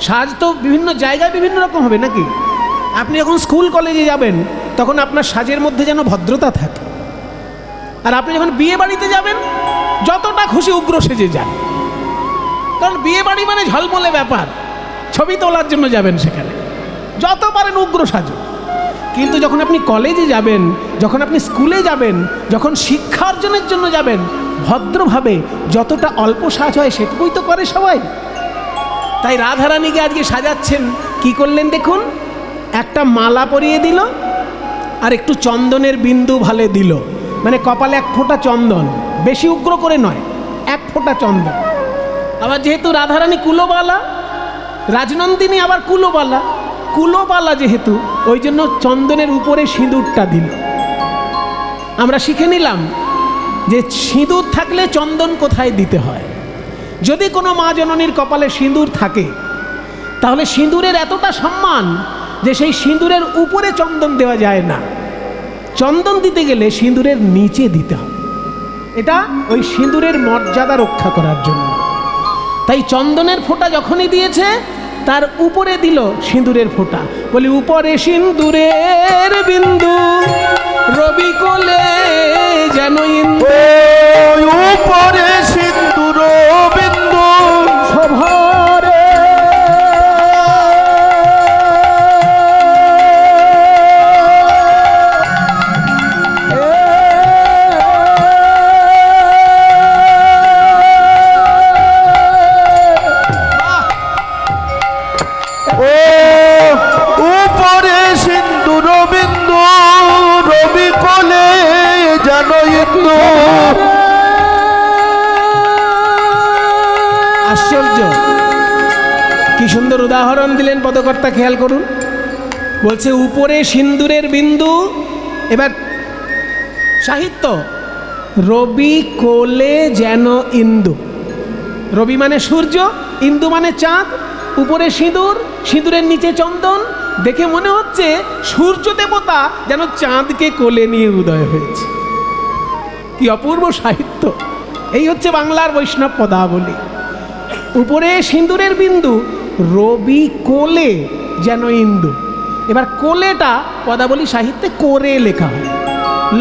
সাজ তো বিভিন্ন জায়গায় বিভিন্ন রকম হবে নাকি? আপনি যখন স্কুল কলেজে যাবেন তখন আপনার সাজের মধ্যে যেন ভদ্রতা থাকে, আর আপনি যখন বিয়ে বাড়িতে যাবেন যতটা খুশি উগ্র সেজে যান, কারণ বিয়ে বাড়ি মানে ঝলমলে ব্যাপার, ছবি তোলার জন্য যাবেন সেখানে, যত পারেন উগ্র সাজুন। কিন্তু যখন আপনি কলেজে যাবেন, যখন আপনি স্কুলে যাবেন, যখন শিক্ষা অর্জনের জন্য যাবেন, ভদ্রভাবে যতটা অল্প সাজ হয় সেটুকুই তো করে সবাই। তাই রাধারানীকে আজকে সাজাচ্ছেন, কি করলেন দেখুন, একটা মালা পরিয়ে দিল আর একটু চন্দনের বিন্দু ভালে দিল, মানে কপালে এক ফোঁটা চন্দন, বেশি উগ্র করে নয়, এক ফোঁটা চন্দন। আবার যেহেতু রাধারানী কুলোবালা, রাজনন্দিনী আবার কুলোবালা, কুলোবালা যেহেতু, ওই জন্য চন্দনের উপরে সিঁদুরটা দিল। আমরা শিখে নিলাম যে সিঁদুর থাকলে চন্দন কোথায় দিতে হয়। যদি কোনো মা জননীর কপালে সিঁদুর থাকে তাহলে সিঁদুরের এতটা সম্মান যে সেই সিঁদুরের উপরে চন্দন দেওয়া যায় না, চন্দন দিতে গেলে সিঁদুরের নিচে দিতে হবে, এটা ওই সিঁদুরের মর্যাদা রক্ষা করার জন্য। তাই চন্দনের ফোঁটা যখনই দিয়েছে তার উপরে দিল সিঁদুরের ফোঁটা, বলি উপরে সিঁদুরের বিন্দু রবি কোলে যেন ইন্দু, উপরে সিঁদুর বিন্দু শোভারে উপরে সিঁদুর বিন্দু রবি কোলে যেন ইন্দু। আশ্চর্য, কি সুন্দর উদাহরণ দিলেন পদকর্তা, খেয়াল করুন। বলছে উপরে সিন্দুরের বিন্দু, এবার সাহিত্য, রবি কোলে যেন ইন্দু। রবি মানে সূর্য, ইন্দু মানে চাঁদ, উপরে সিঁদুর, সিঁদুরের নিচে চন্দন, দেখে মনে হচ্ছে সূর্য দেবতা যেন চাঁদকে কোলে নিয়ে উদয় হয়েছে। কি অপূর্ব সাহিত্য! এই হচ্ছে বাংলার বৈষ্ণব পদাবলী। উপরে সিঁদুরের বিন্দু রবি কোলে যেন ইন্দু। এবার কোলেটা পদাবলী সাহিত্যে করে লেখা হয়,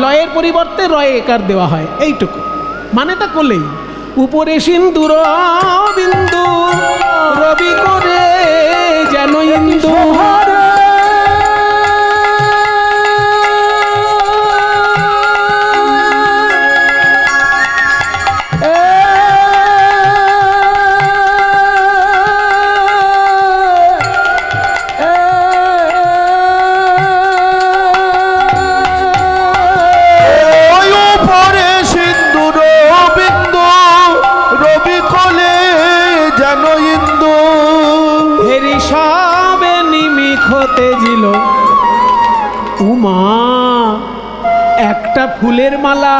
লয়ের পরিবর্তে রয়ে একার দেওয়া হয়, এইটুকু মানেটা কোলেই। উপরে সিঁদুর বিন্দু রবি করে যেন ইন্দু, উমা একটা ফুলের মালা,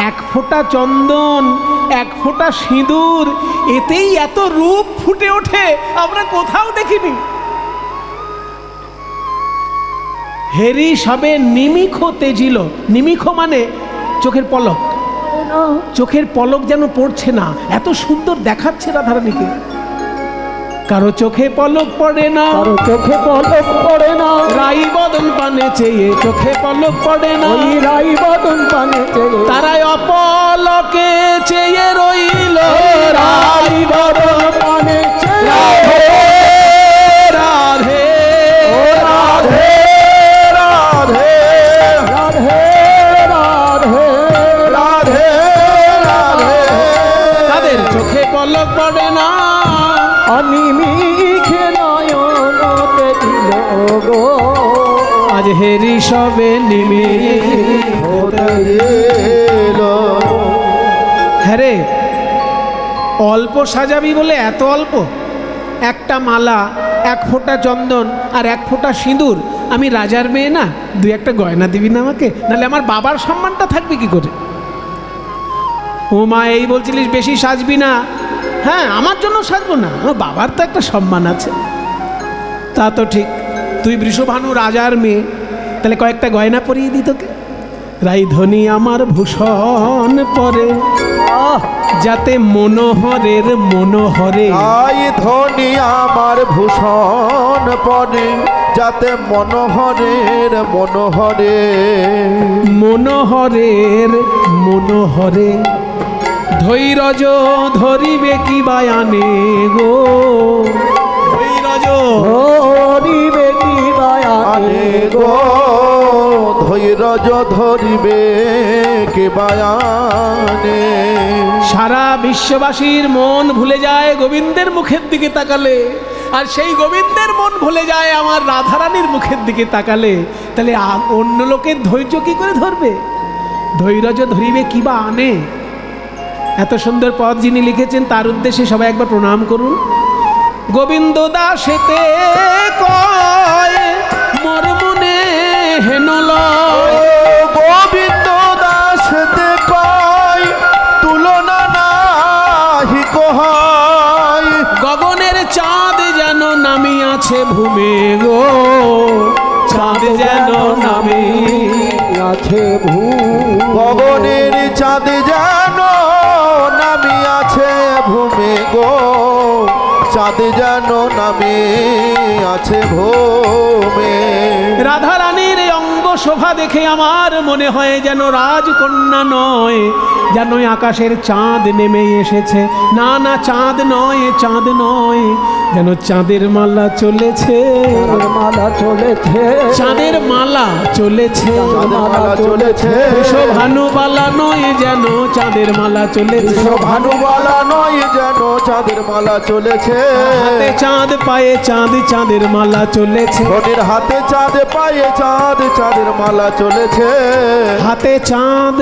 এক ফোঁটা চন্দন, এক ফোঁটা সিঁদুর, এতেই এত রূপ ফুটে ওঠে আমরা কোথাও দেখিনি। হেরি সবে নিমিখ তেজিল, নিমিখ মানে চোখের পলক, চোখের পলক যেন পড়ছে না, এত সুন্দর দেখাচ্ছে রাধারানীকে। কারো চোখে পলক পড়ে না, কারো চোখে পলক পড়ে না, রাই বদন পানে চেয়ে চোখে পলক পড়ে না, ওই রাই বদন পানে চেয়ে তারাই অপলকে চেয়ে রইল রাই বদন পানে চেয়ে। রাধে ও রাধে রাধে রাধে রাধে রাধে রাধে। তাদের চোখে পলক পড়ে না, অনিমিখে নয়নতে দিল গো, আজ হেরি সবে নিমিখ হ্যাঁ রে, অল্প সাজাবি বলে এত অল্প? একটা মালা, এক ফোঁটা চন্দন আর এক ফোঁটা সিঁদুর, আমি রাজার মেয়ে না, দুই একটা গয়না দিবি না আমাকে, নাহলে আমার বাবার সম্মানটা থাকবে কি করে? ও মা, এই বলছিলিস বেশি সাজবি না? হ্যাঁ, আমার জন্য সাজবো না, আমার বাবার তো একটা সম্মান আছে। তা তো ঠিক, তুই বৃষভানু রাজার মেয়ে, তাহলে কয়েকটা গয়না পরিয়ে দিই তোকে। রাইধনি আমার ভূষণ পরে, যাতে মনোহরের মনোহরে, আই ধনী আমার ভূষণ পরে, যাতে মনোহরের মনোহরে, মনোহরের মনোহরে ধৈর্য ধরিবে কি বায়ানে গো, ধৈর্য ধরিবে কি আনে গো, ধৈর্য ধরিবে কে বায়ানে। সারা বিশ্ববাসীর মন ভুলে যায় গোবিন্দের মুখের দিকে তাকালে, আর সেই গোবিন্দের মন ভুলে যায় আমার রাধারানীর মুখের দিকে তাকালে, তাহলে অন্য লোকের ধৈর্য কি করে ধরবে? ধৈর্য ধরিবে কি বা আনে। এত সুন্দর পদ যিনি লিখেছেন তার উদ্দেশ্যে সবাই একবার প্রণাম করুন। গোবিন্দ দাসেতে কয় মোর মনে হেন লয়, গোবিন্দ দাসতে কয় তুলনা নাহি কহায়, গগনের চাঁদ যেন নামিয়াছে ভূমে গো, চাঁদ যেন নামে আছে ভূ গগনের চাঁদ যেন নামি আছে ভূমে গো, চাঁদ যেন নামে আছে ভূমে। রাধা রানীর এই অঙ্গ শোভা দেখে আমার মনে হয় যেন রাজকন্যা নয়, যেন আকাশের চাঁদ নেমে এসেছে। না না, চাঁদ নয়, চাঁদ নয়, যেন চাঁদের মালা চলেছে, মালা চলেছে, চাঁদের মালা চলেছে, মালা চলেছে, ভানুবালা নয়, যেন চাঁদের মালা চলেছে, ভানুবালা নয়, যেন চাঁদের মালা চলেছে। হাতে চাঁদ পায়ে চাঁদ, চাঁদের মালা চলেছে, ধনির হাতে চাঁদ পায়ে চাঁদ, চাঁদের মালা চলেছে। হাতে চাঁদ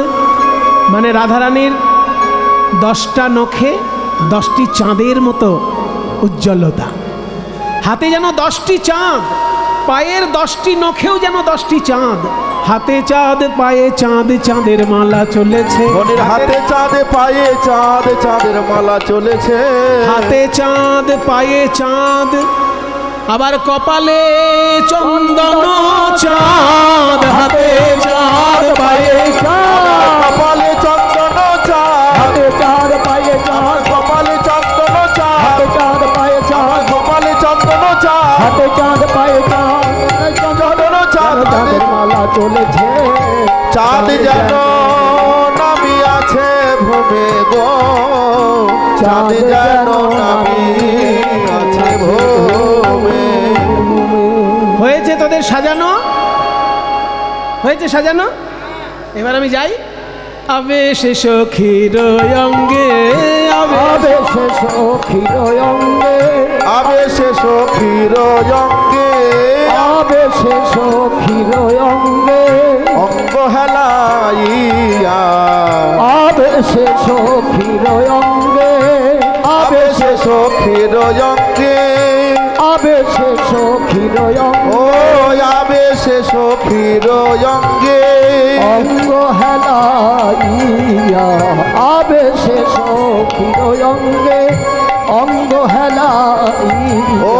মানে রাধারানীর 10টা নখে 10টি চাঁদের মতো উজ্জ্বলতা। হাতে যেন 10টি চাঁদ, পায়ের 10টি নখেও যেন 10টি চাঁদ। হাতে চাঁদ পায়ে চাঁদ, চাঁদের মালা চলেছে, ধনির হাতে চাঁদ পায়ে চাঁদ, চাঁদের মালা চলেছে। হাতে চাঁদ পায়ে চাঁদ, আবার কপালে চন্দন চাঁদ, হাতে চাঁদ পায়ে চাঁদ, কপালে চন্দন চাঁদ, হাতে চাঁদ পায়ে চাঁদ, কপালে চন্দন চাঁদ, হাতে চাঁদ পায়ে চাঁদ, কপালে চন্দন চাঁদ, হাতে চাঁদ পায়ে চাঁদ, চন্দন চাঁদ, চাঁদের মালা চলেছে, চাঁদ যেন নামি আছে ভূমে গো, চাঁদ যেন নামি আছে ভূমে। হয়েছে তোদের সাজানো, হয়েছে সাজানো। এবার আমি যাই। আবেশে সখীর অঙ্গে, আবেশে সখীর অঙ্গে, আবেশে সখীর অঙ্গে, আবেশে সখীর অঙ্গে, অঙ্গ হেলাইয়া, আবেশে সখীর অঙ্গে, আবেশে সখীর অঙ্গে, আবেশে সখীর ও অঙ্গে, আবেশে সখীর অঙ্গে, অঙ্গ হেলাইয়া, আবেশে সখীর অঙ্গে, অঙ্গ হেলাইয়া, ও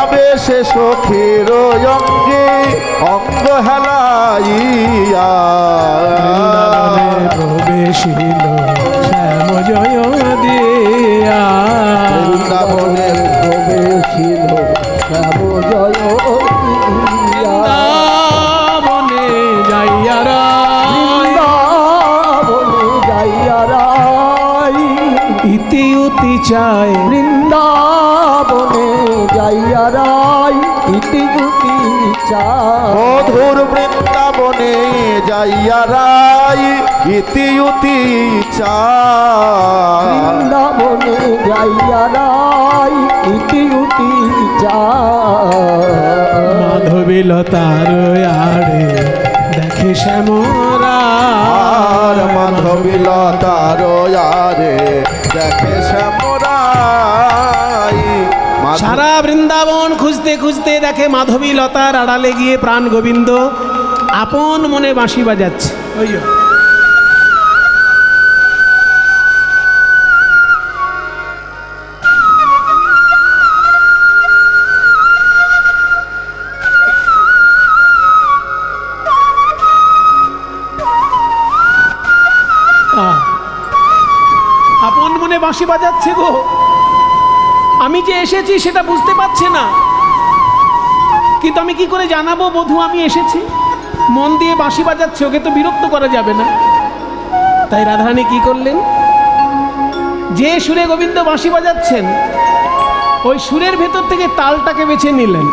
আবেশে সখীর অঙ্গে, অঙ্গ হেলাইয়া, প্রবেশিল শ্যাম জয় দিয়া, বৃন্দাবনের প্রবেশিল শ্যাম জয় দিয়া, বৃন্দাবনে যাইয়া রায়, বৃন্দাবনে যাইয়া রাই, ইতি উতি চায়, বৃন্দাবনে যাইয়া রাই, ইতি গুটি চাই, মধুর বৃন্দাবনে যাইয়া রাই, ইতি উতি চায়, বৃন্দাবনে যাইয়া রাই, ইতি উটি চাই, মাধবী লতার আড়ে দেখে শ্যামরা, আর মাধবী লতার আরে দেখে শ্যামরাই। সারা বৃন্দাবন খুঁজতে খুঁজতে দেখে মাধবী লতার আড়ালে গিয়ে প্রাণ গোবিন্দ আপন মনে বাঁশি বাজাচ্ছে। ওই যে। বাঁশি বাজাচ্ছে গো, আমি যে এসেছি সেটা বুঝতে পারছে না, কিন্তু আমি কি করে জানাবো বধূ আমি এসেছি? মন দিয়ে বাঁশি বাজাচ্ছে, ওকে তো বিরক্ত করা যাবে না। তাই রাধারানী কি করলেন, যে সুরে গোবিন্দ বাঁশি বাজাচ্ছেন ওই সুরের ভেতর থেকে তালটাকে বেছে নিলেন,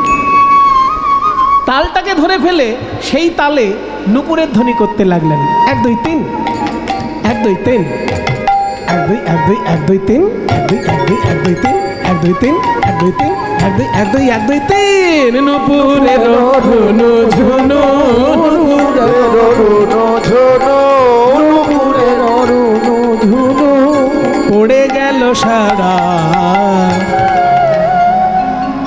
তালটাকে ধরে ফেলে সেই তালে নুপুরের ধ্বনি করতে লাগলেন। 1 2 3 1 2 3 1 2 1 2 1 2 3 1 2 1 2 1 2 3 1 2 3 1 2 3 1 2 1 2 1 2 3 নুপুরের ঝুনু ঝুনু নুপুরের রুনু ঝুনু নুপুরের রুনু ঝুনু পড়ে গেল সারা।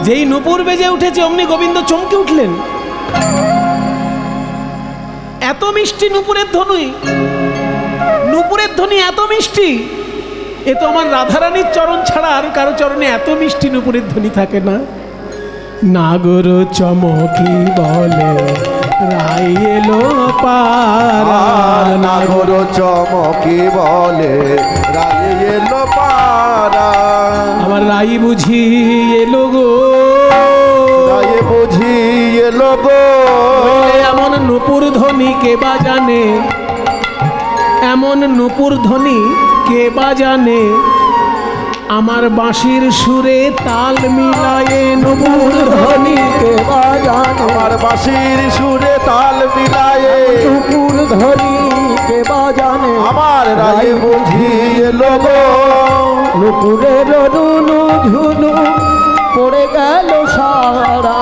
যেই নুপুর বেজে উঠেছে অমনি গোবিন্দ চমকে উঠলেন। এত মিষ্টি নুপুরের ধ্বনি, নুপুরের ধ্বনি এত মিষ্টি, এ তো আমার রাধারানীর চরণ ছাড়া আর কারো চরণে এত মিষ্টি নুপুরের ধ্বনি থাকে না। নাগর চমকি বলে রাই এলো পারা, নাগর চমকি বলে রাই এলো পারা, আমার রাই বুঝি এলো গো, রাই বুঝি এলো গো। এমন নুপুর ধ্বনি কে বাজানে, এমন নুপুর ধ্বনি কে বাজানে, আমার বাঁশির সুরে তাল মিলায়ে নুপুর ধ্বনি কে বাজানে, আমার বাঁশির সুরে তাল মিলায়ে নুপুর ধ্বনি কে বাজানে, আমার রাই বুঝি এলো গো। নুপুরের রুনু ঝুনু পড়ে গেল সারা,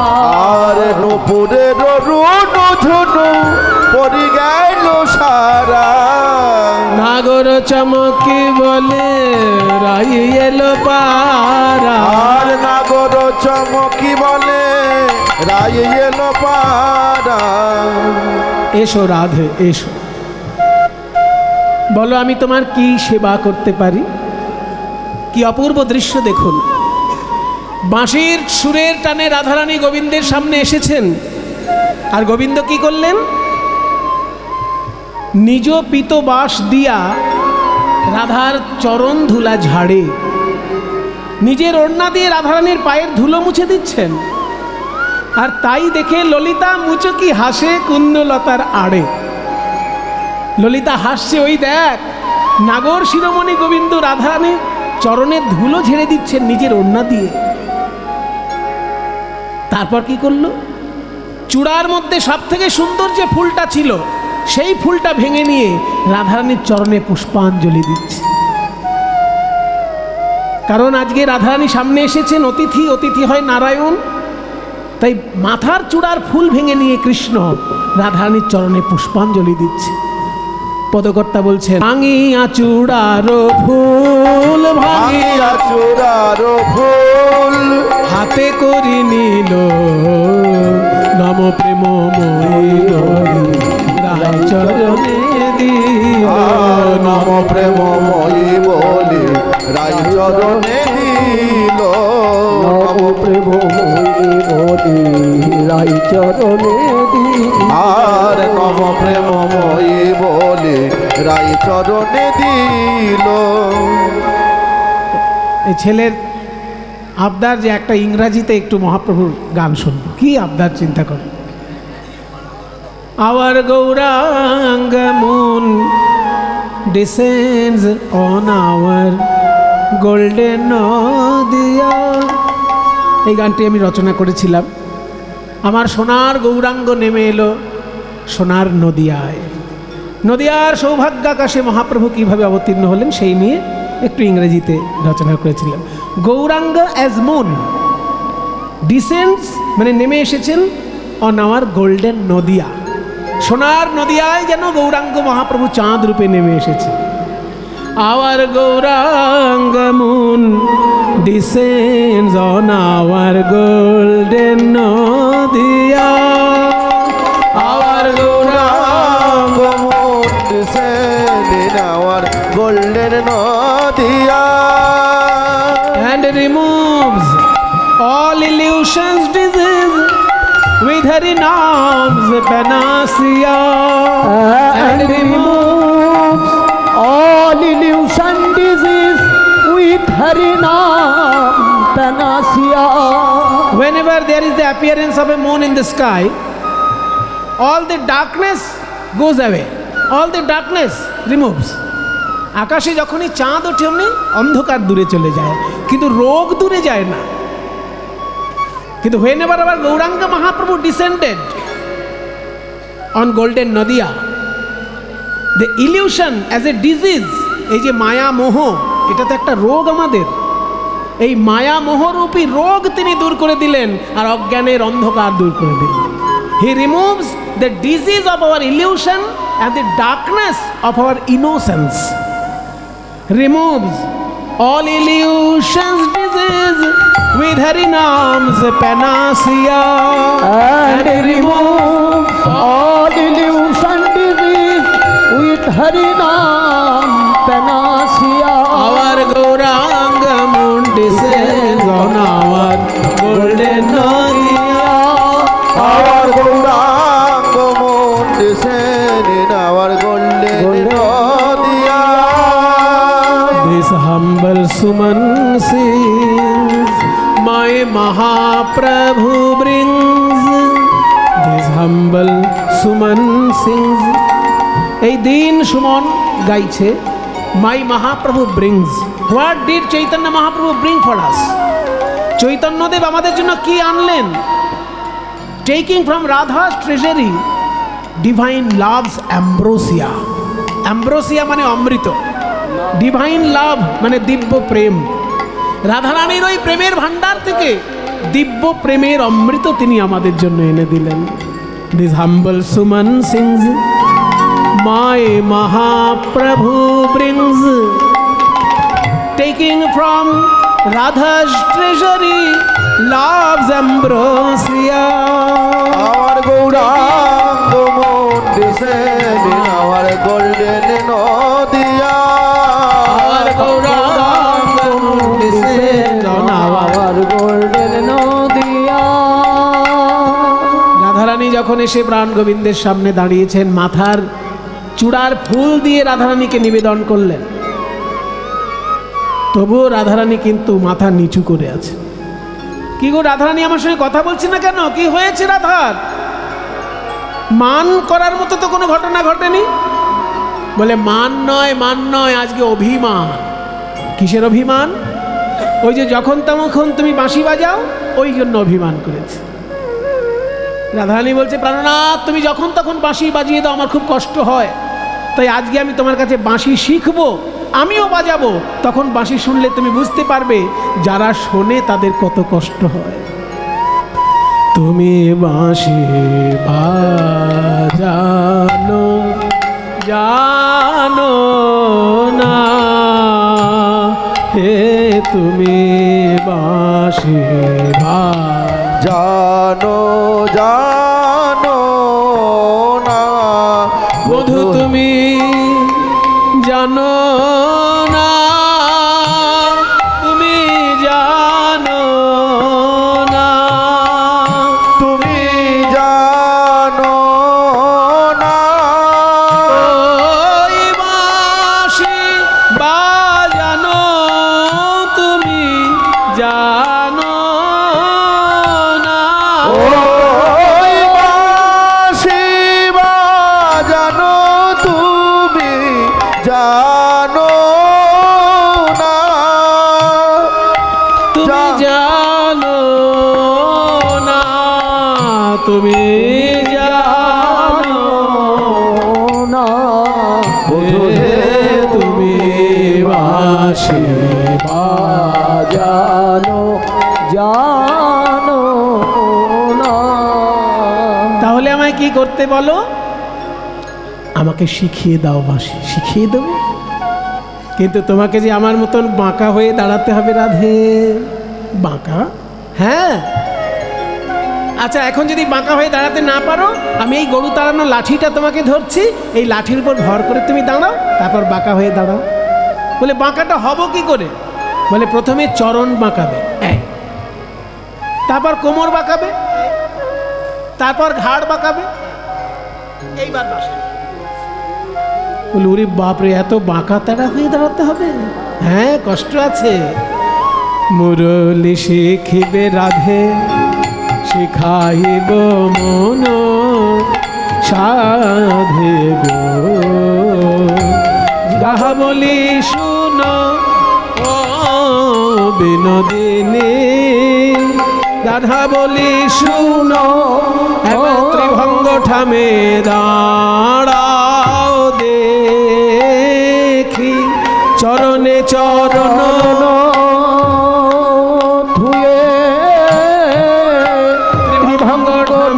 আর নুপুরের রুনু ঝুনু পড়ে গেল সারা। নাগর চমকি বলে রাই এলো পারা, আর নাগর চমকি বলে রাই এলো পারা। এসো রাধে এসো, বলো আমি তোমার কি সেবা করতে পারি। কি অপূর্ব দৃশ্য দেখুন, বাঁশির সুরের টানে রাধারানী গোবিন্দের সামনে এসেছেন, আর গোবিন্দ কি করলেন, নিজ পিত বাঁশ দিয়া রাধার চরণ ধুলা ঝাড়ে, নিজের ওড়না দিয়ে রাধারানীর পায়ের ধুলো মুছে দিচ্ছেন। আর তাই দেখে ললিতা মুচকি হাসে কুন্দলতার আড়ে। ললিতা হাসছে, ওই দেখ নাগর শিরোমণি গোবিন্দ রাধারানী চরণের ধুলো ঝেড়ে দিচ্ছেন নিজের ওড়না দিয়ে। তারপর কি করলো, চূড়ার মধ্যে সব থেকে সুন্দর যে ফুলটা ছিল সেই ফুলটা ভেঙে নিয়ে রাধারানীর চরণে পুষ্পাঞ্জলি দিচ্ছে। কারণ আজকে রাধারানী সামনে এসেছেন অতিথি, অতিথি হয় নারায়ণ, তাই মাথার চূড়ার ফুল ভেঙে নিয়ে কৃষ্ণ রাধারানীর চরণে পুষ্পাঞ্জলি দিচ্ছে। পদকর্তা বলছেন, ভাঙিয়া চূড়ার ফুল, ভাঙিয়া চূড়ার ফুল হাতে করি নিল নম প্রেমময়ী রায় চরণে দিল নম প্রেমময়ী বলে রাই চরণে দিল। নব প্রেমময়ী বলে রাই চরণে দিল। আর নম প্রেমময়ী বলে রাই চরণে দিল। এই ছেলের আবদার যে একটা ইংরাজিতে একটু মহাপ্রভুর গান শুনবো, কি আবদার চিন্তা করো। Our Gauranga moon descends on our golden Nadia. এই গানটি আমি রচনা করেছিলাম। আমার সোনার গৌরাঙ্গ নেমে এলো সোনার নদিয়ায়। নদিয়ার সৌভাগ্যাকাশে মহাপ্রভু কীভাবে অবতীর্ণ হলেন সেই নিয়ে একটু ইংরেজিতে রচনা করেছিলাম। গৌরাঙ্গ অ্যাজ মুন ডিসেন্ডস মানে নেমে এসেছেন অন আওয়ার গোল্ডেন নদিয়া। সোনার নদিয়ায় যেন গৌরাঙ্গ মহাপ্রভু চাঁদ রূপে নেমে এসেছে। Our Gauranga moon descends on our golden Nadia. Our Gauranga moon descends in our golden Nadia. and removes all illusions disease with her arms panacea And removes all illusion disease Hari नाम तनासिया। Whenever there is the appearance of a moon in the sky, all the darkness goes away, all the darkness removes. আকাশে যখনই চাঁদ ওঠে অমনি অন্ধকার দূরে চলে যায়, কিন্তু রোগ দূরে যায় না। কিন্তু whenever our Gauranga Mahaprabhu descended on golden Nadia, the illusion as a disease, এই যে মায়া মোহ, এটা তো একটা রোগ আমাদের, এই মায়া মোহরূপী রোগ তিনি দূর করে দিলেন আর অজ্ঞানের অন্ধকার দূর করে দিলেন। He removes the disease of our illusion and the darkness of our innocence. Removes all illusions disease with Hari Nam's panacea. And remove all illusion disease with Hari Naam panacea. Our Gauranga moon descends on our golden Nadia. Our Gauranga moon descends in our golden Nadia. This humble Suman sings, my Mahaprabhu brings. This humble Suman sings. এই দিন সুমন গাইছে, my Mahaprabhu brings. What did Chaitanya Mahaprabhu bring for us? Chaitanyadev আমাদের জন্য কি আনলেন? Taking from Radha's treasury divine love's ambrosia. Ambrosia মানে অমৃত, divine লাভ মানে দিব্য প্রেম। রাধারানীর ওই প্রেমের ভান্ডার থেকে দিব্য প্রেমের অমৃত তিনি আমাদের জন্য এনে দিলেন। This humble Suman sings, my Mahaprabhu brings. Taking from Radha's treasury love's ambrosia. Our Gauranga moon descends in our golden Nadia. Our Gauranga moon descends on our golden Nadia. Radharani যখন এসে প্রাণ গোবিন্দের সামনে দাঁড়িয়েছেন, মাথার চূড়ার ফুল দিয়ে রাধারানীকে নিবেদন করলেন, তবুও রাধারানী কিন্তু মাথা নিচু করে আছে। কি গো রাধারানী আমার সঙ্গে কথা বলছে না কেন? কি হয়েছে রাধার? মান করার মতো তো কোনো ঘটনা ঘটেনি। বলে মান নয়, আজকে অভিমান। কিসের অভিমান? ওই যে যখন তখন তুমি বাঁশি বাজাও, ওই জন্য অভিমান করেছে। রাধারানী বলছে, প্রাণনাথ তুমি যখন তখন বাঁশি বাজিয়ে দাও, আমার খুব কষ্ট হয়, তাই আজকে আমি তোমার কাছে বাঁশি শিখবো, আমিও বাজাবো। তখন বাঁশি শুনলে তুমি বুঝতে পারবে যারা শোনে তাদের কত কষ্ট হয়। তুমি বাঁশি বাজানো জানো না, হে তুমি বাঁশি জানো জানো না বধূ তুমি জানো না, তুমি জানো না, তুমি জানো না ওই বাঁশি বাজানো তুমি জানো না, ওই বাঁশি বাজানো তুমি জানো না, তুমি জানো না, তুমি জানো না হে তুমি বাঁশি বাজানো জানো না। তাহলে আমায় কি করতে বলো? আমাকে শিখিয়ে দাও বাঁশি, শিখিয়ে দেবো। কিন্তু তোমাকে যে আমার মতন বাঁকা হয়ে দাঁড়াতে হবে রাধে। বাঁকা? হ্যাঁ। আচ্ছা এখন যদি বাঁকা হয়ে দাঁড়াতে না পারো, আমি এই গরু তাড়ানো লাঠিটা তোমাকে ধরছি, এই লাঠির উপর ভর করে তুমি দাঁড়াও, তারপর বাঁকা হয়ে দাঁড়াও। বলে বাঁকাটা হব কি করে? বলে প্রথমে চরণ বাঁকাবে, তারপর কোমর বাঁকাবে, তারপর ঘাড় বাঁকাবে, এইবার বাঁশি। বলে ওরে বাপরে, এত বাঁকা তাড়া হয়ে দাঁড়াতে হবে? হ্যাঁ কষ্ট আছে। মুরলি শিখিবে রাধে শিখাইব মন সাধে গো, যাহা বলি শুনো ও বিনোদিনী, রাধা বলি শুনো ত্রিভঙ্গ ঠামে দাঁড়াও দেখি, চরণে চরণ ধুয়ে ত্রিভঙ্গ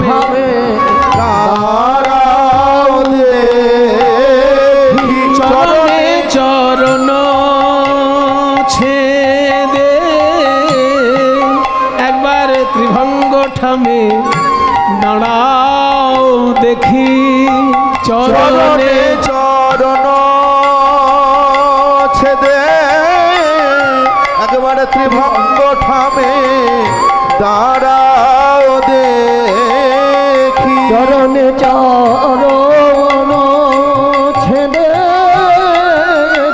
ঠামে দাঁড়াও দেখি, চরণে চরণ ছেদে একবার ত্রিভঙ্গ ঠামে দাঁড়াও দেখি, চরণে চরণ ছেদে একবারে ত্রিভঙ্গ ঠামে দাঁড়াও দেখি, চরণে চরণ ছেদে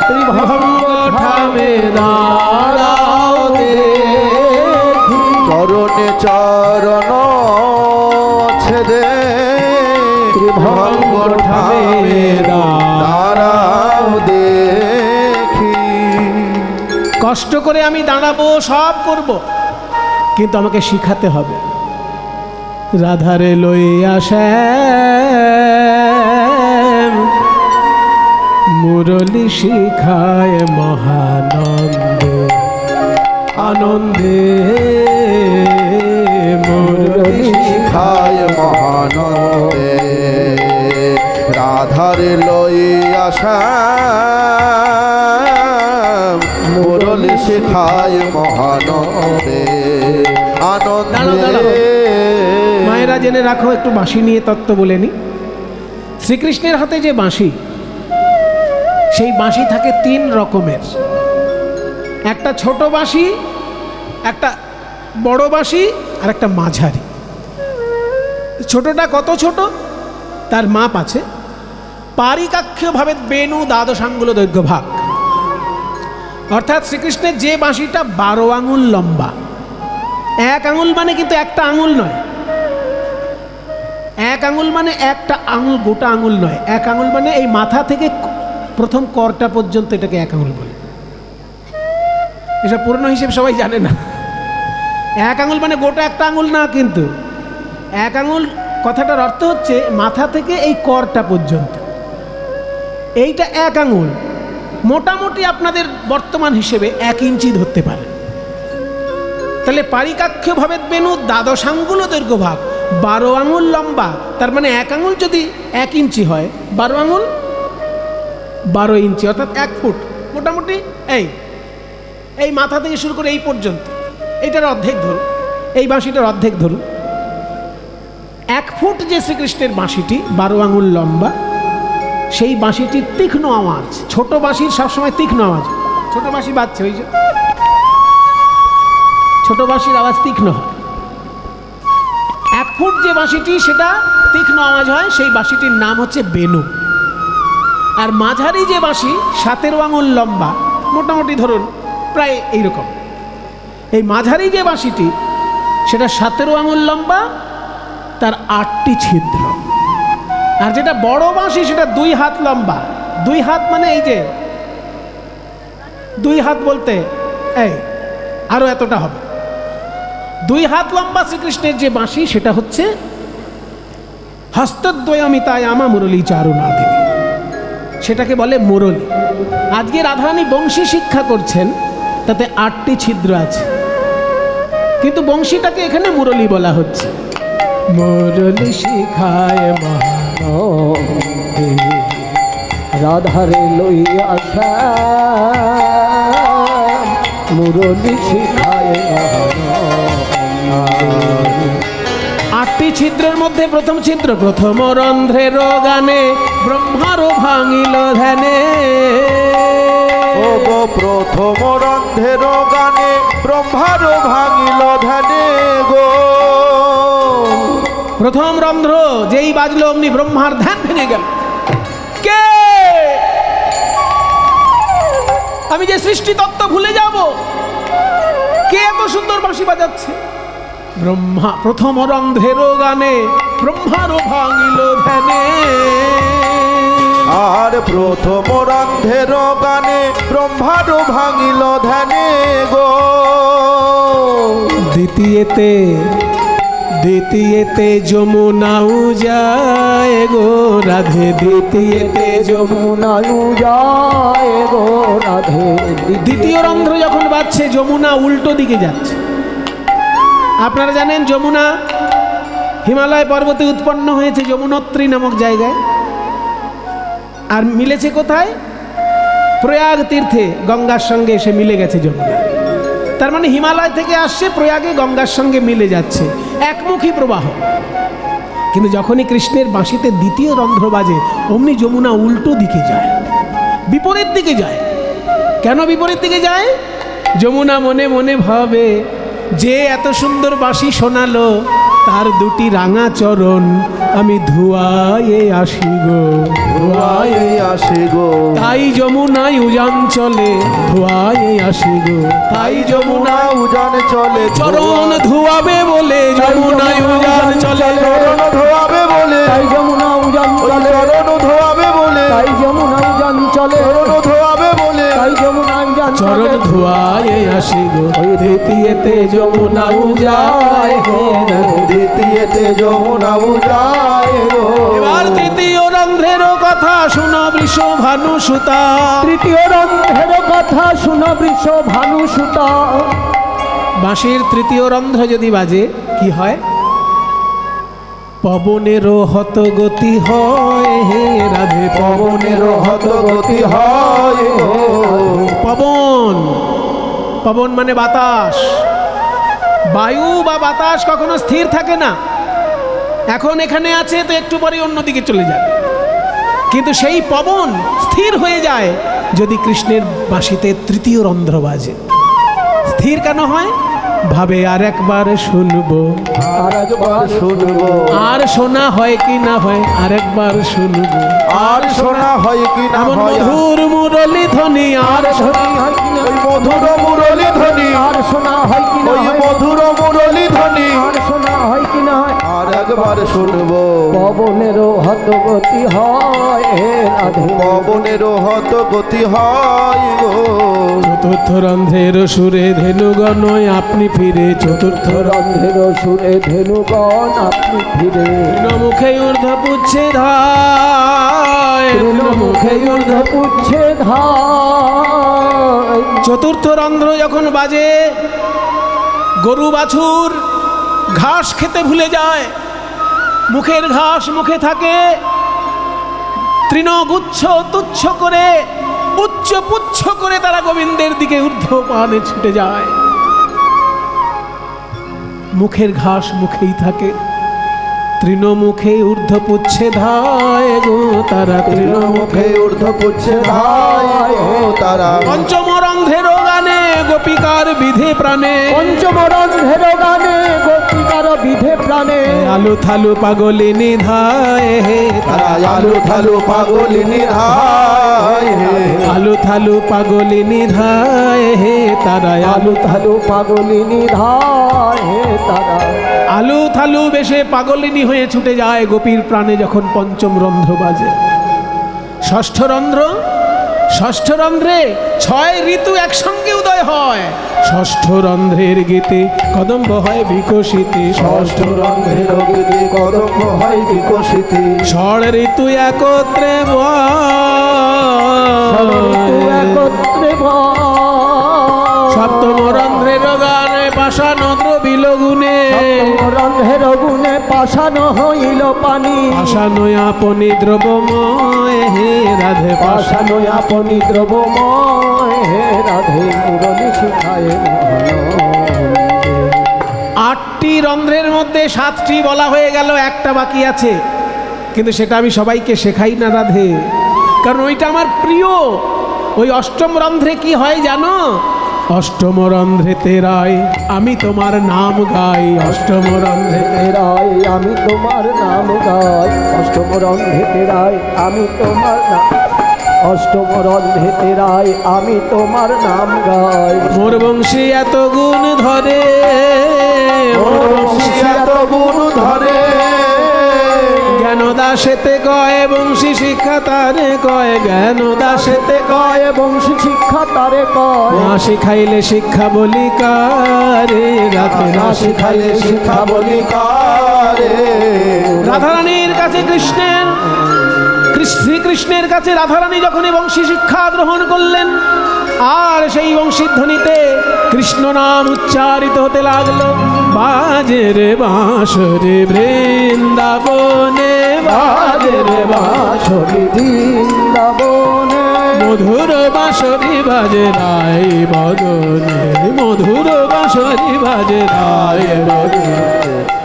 ত্রিভঙ্গ ঠামে দাঁড়াও দেখি, চরণে চরণ ছেদে ত্রিভঙ্গ ঠামে দাঁড়াও দেখি। কষ্ট করে আমি দাঁড়াবো, সব করব, কিন্তু আমাকে শিখাতে হবে। রাধারে লইয়া শ্যাম মুরলি শিখায় মহানন্দে আনন্দে, মুরলি শিখায় মহানন্দে, রাধারে লইয়া শ্যাম মুরলি শিখায় মহানন্দে আনন্দে। মায়েরা জেনে রাখো, একটু বাঁশি নিয়ে তত্ত্ব বলে নি। শ্রীকৃষ্ণের হাতে যে বাঁশি, সেই বাঁশি থাকে 3 রকমের। একটা ছোট বাঁশি, একটা বড় বাঁশি, আর একটা মাঝারি। ছোটটা কত ছোট তার মাপ আছে। পারিকাক্ষভাবে বেণু দ্বাদশাঙ্গুল দৈর্ঘ্য ভাগ, অর্থাৎ শ্রীকৃষ্ণের যে বাঁশিটা 12 আঙুল লম্বা। 1 আঙুল মানে কিন্তু একটা আঙুল নয়, 1 আঙুল মানে একটা আঙুল, গোটা আঙুল নয়। 1 আঙুল মানে এই মাথা থেকে প্রথম করটা পর্যন্ত, এটাকে 1 আঙুল বলে। এসব পুরনো হিসেবে সবাই জানে না। 1 আঙুল মানে গোটা একটা আঙুল না, কিন্তু 1 আঙুল কথাটার অর্থ হচ্ছে মাথা থেকে এই করটা পর্যন্ত। এইটা 1 আঙুল, মোটামুটি আপনাদের বর্তমান হিসেবে 1 ইঞ্চি ধরতে পারে। তাহলে পারিকাক্ষভাবে বেণু দ্বাদশাঙ্গুল দৈর্ঘ্য ভাগ, 12 আঙুল লম্বা। তার মানে 1 আঙুল যদি 1 ইঞ্চি হয়, 12 আঙুল 12 ইঞ্চি, অর্থাৎ 1 ফুট। মোটামুটি এই মাথা থেকে শুরু করে এই পর্যন্ত, এইটার অর্ধেক ধরুন, এই বাঁশিটার অর্ধেক ধরুন। 1 ফুট যে শ্রীকৃষ্ণের বাঁশিটি 12 আঙুল লম্বা, সেই বাঁশিটির তীক্ষ্ণ আওয়াজ। ছোট বাঁশির সবসময় তীক্ষ্ণ আওয়াজ। ছোট বাঁশি বাজছে, ওই যে ছোট বাঁশির আওয়াজ তীক্ষ্ণ হয়। 1 ফুট যে বাঁশিটি, সেটা তীক্ষ্ণ আওয়াজ হয়, সেই বাঁশিটির নাম হচ্ছে বেণু। আর মাঝারি যে বাঁশি 17 আঙুল লম্বা, মোটামুটি ধরুন প্রায় এইরকম, এই মাঝারি যে বাঁশিটি সেটা 17 আঙুল লম্বা, তার 8টি ছিদ্র। আর যেটা বড় বাঁশি সেটা 2 হাত লম্বা। 2 হাত মানে এই যে 2 হাত বলতে এই আরো এতটা হবে। 2 হাত লম্বা শ্রীকৃষ্ণের যে বাঁশি, সেটা হচ্ছে হস্তদ্বয়মিতায়ামা মুরলী চারুনাদিনী, সেটাকে বলে মুরলী। আজকে রাধারানী বংশী শিক্ষা করছেন, তাতে 8টি ছিদ্র আছে, কিন্তু বংশীটাকে এখানে মুরলী বলা হচ্ছে। মুরলী শিখায় মহানন্দে, রাধারে লইয়া শ্যাম মুরলী শিখায় মহানন্দে। 8টি ছিদ্রের মধ্যে প্রথম ছিদ্র, প্রথম রন্ধ্রের গানে ব্রহ্মারও ভাঙিল ধ্যানে। ও গো প্রথম রন্ধের গানে ব্রহ্মার ভাঙিল ধ্যানে গো। প্রথম রন্ধ্র যেই বাজলো, অমনি ব্রহ্মার ধ্যান ভেঙে গেল। কে? আমি যে সৃষ্টি তত্ত্ব ভুলে যাব। কে এত সুন্দর বাঁশি বাজাচ্ছে? ব্রহ্মা প্রথম রন্ধ্রের গানে ব্রহ্মারও ভাঙিল ধ্যানে। আর প্রথম রন্ধের গানে ব্রহ্মারও ভাঙিল ধ্যানে গো। দ্বিতীয়তে যমুনাও যায় গো রাধে। দ্বিতীয়তে যমুনাও যায় গো রাধে। দ্বিতীয় রন্ধ্র যখন বাজছে যমুনা উল্টো দিকে যাচ্ছে। আপনারা জানেন যমুনা হিমালয় পর্বতে উৎপন্ন হয়েছে যমুনোত্রী নামক জায়গায়। আর মিলেছে কোথায়? প্রয়াগ তীর্থে গঙ্গার সঙ্গে এসে মিলে গেছে যমুনা। তার মানে হিমালয় থেকে আসছে, প্রয়াগে গঙ্গার সঙ্গে মিলে যাচ্ছে, একমুখী প্রবাহ। কিন্তু যখনই কৃষ্ণের বাঁশিতে দ্বিতীয় রন্ধ্র বাজে অমনি যমুনা উল্টো দিকে যায়, বিপরীত দিকে যায়। কেন বিপরীত দিকে যায়? যমুনা মনে মনে ভাবে যে এত সুন্দর বাঁশি শোনালো তার দুটি রাঙা চরণ আমি ধুয়ায়ে আসি গো। ধুয়ায়ে আসি গো। তাই যমুনায় উজান চলে ধুয়ায়ে আসি গো। তাই যমুনা উজান চলে চরণ ধুয়াবে বলে যমুনায় উজান চলে। চরণ ধোয়াবে বলে তাই যমুনা উজান চলে। চরণ ধোয়াবে বলে তাই যমুনা উজান চলে। চরণ ধোয়াবে বলে তাই যমুনা উজান চরণ চলে। ধুয়ায়ে আসি গো। দ্বিতীয়তে যমুনা উজায় গো। দ্বিতীয়তে যমুনা উজায় গো। এবার তৃতীয় রন্ধ্রেরও কথা শুনো বৃষভানু সুতা। তৃতীয় রন্ধ্রের কথা শুনো বৃষভানু সুতা। বাঁশির তৃতীয় রন্ধ্র যদি বাজে কি হয়? পবনেরও হত গতি হয় হে রাধে। পবনেরও হত গতি হয় গো। পবন মানে বাতাস। বায়ু বা বাতাস কখনো স্থির থাকে না। এখন এখানে আছে তো একটু পরে অন্যদিকে চলে যাবে, কিন্তু সেই পবন স্থির হয়ে যায় যদি কৃষ্ণের বাঁশিতে তৃতীয় রন্ধ্র বাজে। স্থির কেন হয়? ভাবে আর একবার শুনবো, আর একবার শুনবো। আর শোনা হয় কি না হয় আর একবার শুনবো। আর শোনা হয় কি না এমন হয়। মধুর মুরলী ধ্বনি আর শোনা হয় কি না? ওই মধুর মুরলী ধ্বনি। আর শোনা হয় কি না? ওই মধুর মুরলী ধ্বনি। আর শোনা হয় কি না? আর একবার শুনবো। পবনেরও হত গতি হয় হে রাধে। পবনেরও হত গতি হয় গো। চতুর্থ রন্ধ্রের সুরে ধেনুগণ আপনি ফিরে। চতুর্থ রন্ধ্রের সুরে ধেনুগণ আপনি ফিরে। মুখে ঊর্ধ্ব পুচ্ছে ধায়। মুখে ঊর্ধ্ব পুচ্ছে ধায়। চতুর্থ রন্ধ্র যখন বাজে গরু বাছুর ঘাস খেতে ভুলে যায়। মুখের ঘাস মুখে থাকে, তৃণগুচ্ছ তুচ্ছ করে উচ্চ পুচ্ছ করে তারা গোবিন্দের দিকে ঊর্ধ্ব পানে ছুটে যায়। মুখের ঘাস মুখেই থাকে, তৃণমুখে ঊর্ধ্ব পুচ্ছে ধায় গো তারা। তৃণমুখে ঊর্ধ্ব পুচ্ছে ধায় গো তারা। পঞ্চম রন্ধ্রের গানে গোপিকার বিধে প্রাণে। পঞ্চম রন্ধ্রের গানে গোপিকার বিধে প্রাণে। আলু থালু পাগলিনী ধায় হে তারা আলু থালু পাগলিনী ধায় হে। আলু থালু পাগলিনী ধায় হে তারা। আলু থালু পাগলিনী ধায় হে তারা। আলু থালু বেশে পাগলিনী হয়ে ছুটে যায় গোপীর প্রাণে যখন পঞ্চম রন্ধ্র বাজে। ষষ্ঠ রন্ধ্রে 6 ঋতু একসঙ্গে উদয় হয়। ষষ্ঠ রন্ধ্রের গীতে কদম্ব হয় বিকশিতে। ষষ্ঠ রন্ধ্রের গীতে কদম্ব হয় বিকশিতে। ষড় ঋতু একত্রে একত্রে সপ্তম রন্ধ্রের গানে পাষাণ দ্রবিল গুণে। রন্ধ্রের গুণে পাষাণ হইল পানি। পাষাণ আপনি দ্রবময় হে রাধে। পাষাণ আপনি দ্রবময় হে রাধে। মুরলী শিখায় 8টি রন্ধ্রের মধ্যে 7টি বলা হয়ে গেল, একটা বাকি আছে, কিন্তু সেটা আমি সবাইকে শেখাই না রাধে, কারণ ওইটা আমার প্রিয়। ওই অষ্টম রন্ধ্রে কি হয় জানো? অষ্টম রন্ধ্রে তেরাই আমি তোমার নাম গাই। অষ্টম রন্ধ্রে তেরাই আমি তোমার নাম গাই। অষ্টম রন্ধ্রে তেরাই আমি তোমার নাম। অষ্টম রন্ধেতে রায় আমি তোমার নাম গাই। মোর বংশী এত গুণ ধরে, মোর বংশী এত গুণ ধরে, জ্ঞান দাসেতে কয় বংশী শিক্ষা তারে কয়, জ্ঞান দাসেতে কয় বংশী শিক্ষা তারে কয়। না শিখাইলে শিক্ষা বলি কারে, রাধে না শিখাইলে শিক্ষা বলি কারে। রাধারানীর কাছে কৃষ্ণের, শ্রীকৃষ্ণের কাছে রাধারানী যখনই বংশী শিক্ষা গ্রহণ করলেন, আর সেই বংশীর ধ্বনিতে কৃষ্ণ নাম উচ্চারিত হতে লাগলো। বাজে রে বাঁশরি বৃন্দাবনে, বাজে রে বাঁশরি বৃন্দাবনে, মধুর বাঁশরি বাজে রাই বদনে, মধুর বাঁশরি বাজে রাই বদনে।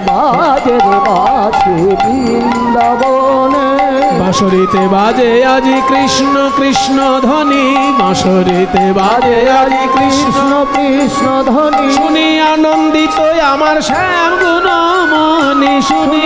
বাজে রে বাঁশি বৃন্দাবনে, বাঁশরিতে বাজে আজি কৃষ্ণ কৃষ্ণ ধ্বনি, বাঁশরিতে বাজে আজি কৃষ্ণ কৃষ্ণ ধ্বনি। শুনি আনন্দিত আমার শ্যাম গুণমণি, শুনি